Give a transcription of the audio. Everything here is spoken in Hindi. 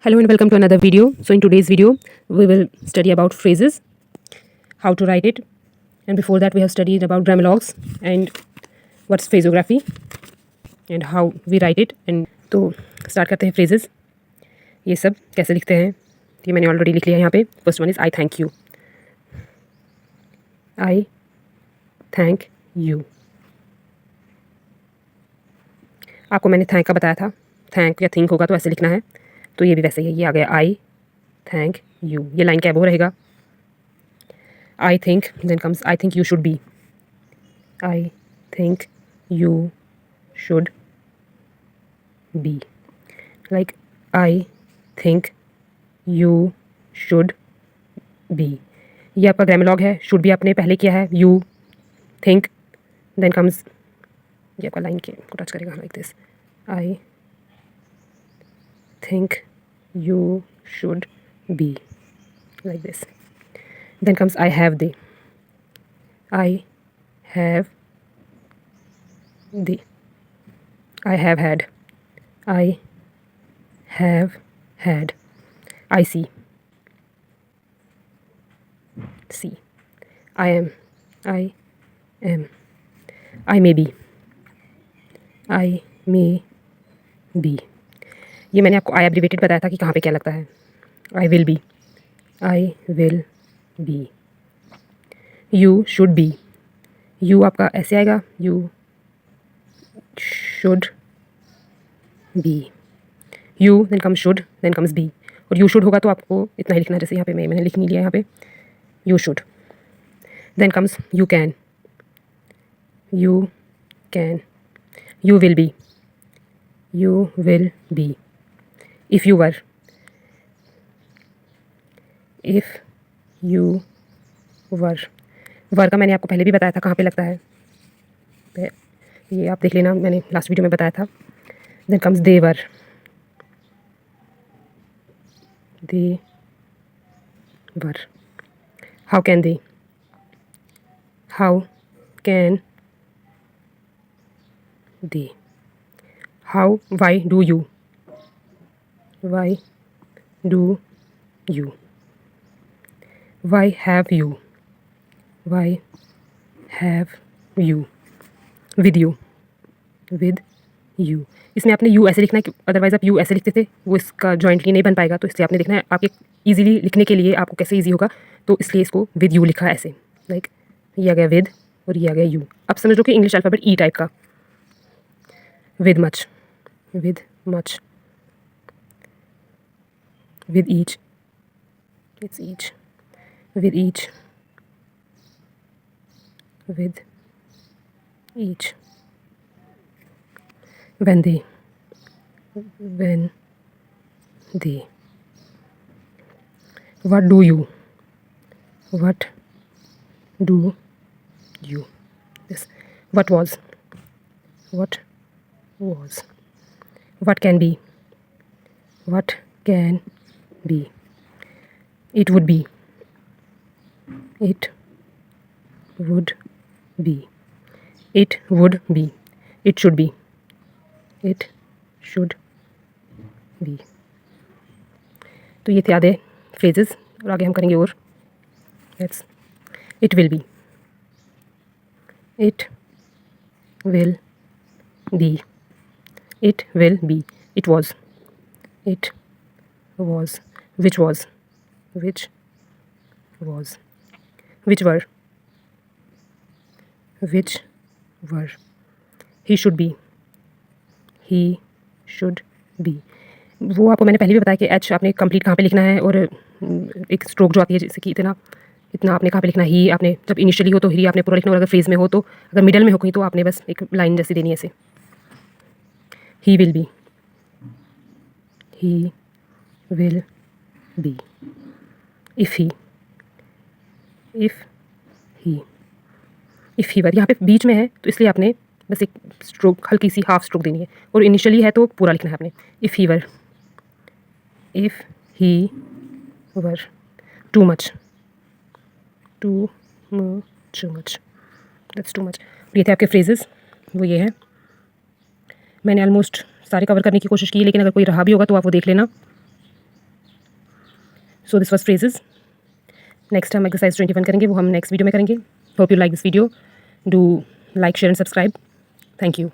Hello and welcome to another video. So in today's video, we will study about phrases, how to write it. And before that, we have studied about grammalogs and what's phrasography and how we write it. And तो start करते हैं phrases. ये सब कैसे लिखते हैं ये मैंने ऑलरेडी लिख लिया है यहाँ पे. First one is I thank you. I thank you. आपको मैंने थैंक का बताया था. थैंक या थिंक होगा तो ऐसे लिखना है. तो ये भी वैसे ही है. ये आ गया आई थैंक यू. ये लाइन क्या वो रहेगा. I think then comes I think you should be. I think you should be. Like I think you should be. ये आपका ग्रामलॉग है. शुड भी आपने पहले किया है. यू थिंक देन कम्स ये आपका लाइन के को टच करेगा like this. I think you should be like this. Then comes I have the. I have the. I have had. I have had. I see. See. I am. I am. I may be. I may be. ये मैंने आपको आई एब्रीवेटेड बताया था कि कहाँ पे क्या लगता है. I will be. I will be. You should be. You आपका ऐसे आएगा. You should be. You then comes should then comes be. और यू शुड होगा तो आपको इतना ही लिखना है. जैसे यहाँ पे मैंने लिख नहीं लिया यहाँ पे. You should then comes you can. You can. You will be. You will be. If you were. If you were. Were का मैंने आपको पहले भी बताया था कहाँ पे लगता है. ये आप देख लेना. मैंने लास्ट वीडियो में बताया था. Then comes they were. They were. How can they. How can they. How why do you. Why do you? Why have you? Why have you? With you. With you. इसमें आपने यू ऐसे लिखना है. अदरवाइज़ आप यू ऐसे लिखते थे. वो इसका जॉइंटली नहीं बन पाएगा. तो इसलिए आपने लिखना है. आपके ईजिली लिखने के लिए आपको कैसे ईजी होगा तो इसलिए इसको विद यू लिखा है ऐसे. लाइक ये आ गया विद और ये आ गया यू. अब समझ लो कि इंग्लिश अल्फ़ाबेट ई टाइप का. With much. With much. With each. It's each. With each. With each. When they. When they. What do you. What do you. This. What was. What was. What can be. What can be. It would be. It would be. It would be. It should be. It should be. तो ये थे आधे फ्रेजेस. और आगे हम करेंगे और. Let's. It will be. It will be. It will be. It was. It was. Which was. Which was. Which were. Which were. He should be. He should be. वो आपको मैंने पहले भी बताया कि एच आपने कंप्लीट कहाँ पे लिखना है. और एक स्ट्रोक जो आती है जैसे कि इतना इतना आपने कहाँ पे लिखना है. ही आपने जब इनिशियली हो तो ही आपने पूरा लिखना. और अगर फ्रेज में हो तो अगर मिडल में हो कहीं तो आपने बस एक लाइन जैसी देनी है ऐसे. He will be. He will be. If he. If he. If he were. यहाँ पे बीच में है तो इसलिए आपने बस एक स्ट्रोक हल्की सी हाफ स्ट्रोक देनी है. और इनिशियली है तो पूरा लिखना है आपने. If he were. If he were. Too much. Too much. That's too much. ये थे आपके फ्रेजेस. वो ये है. मैंने ऑलमोस्ट सारे कवर करने की कोशिश की लेकिन अगर कोई रहा भी होगा तो आप वो देख लेना. So this was phrases. Next हम एक्सरसाइज 21 करेंगे, वो हम नेक्स्ट वीडियो में करेंगे। Hope you like this video, do like share and subscribe. Thank you.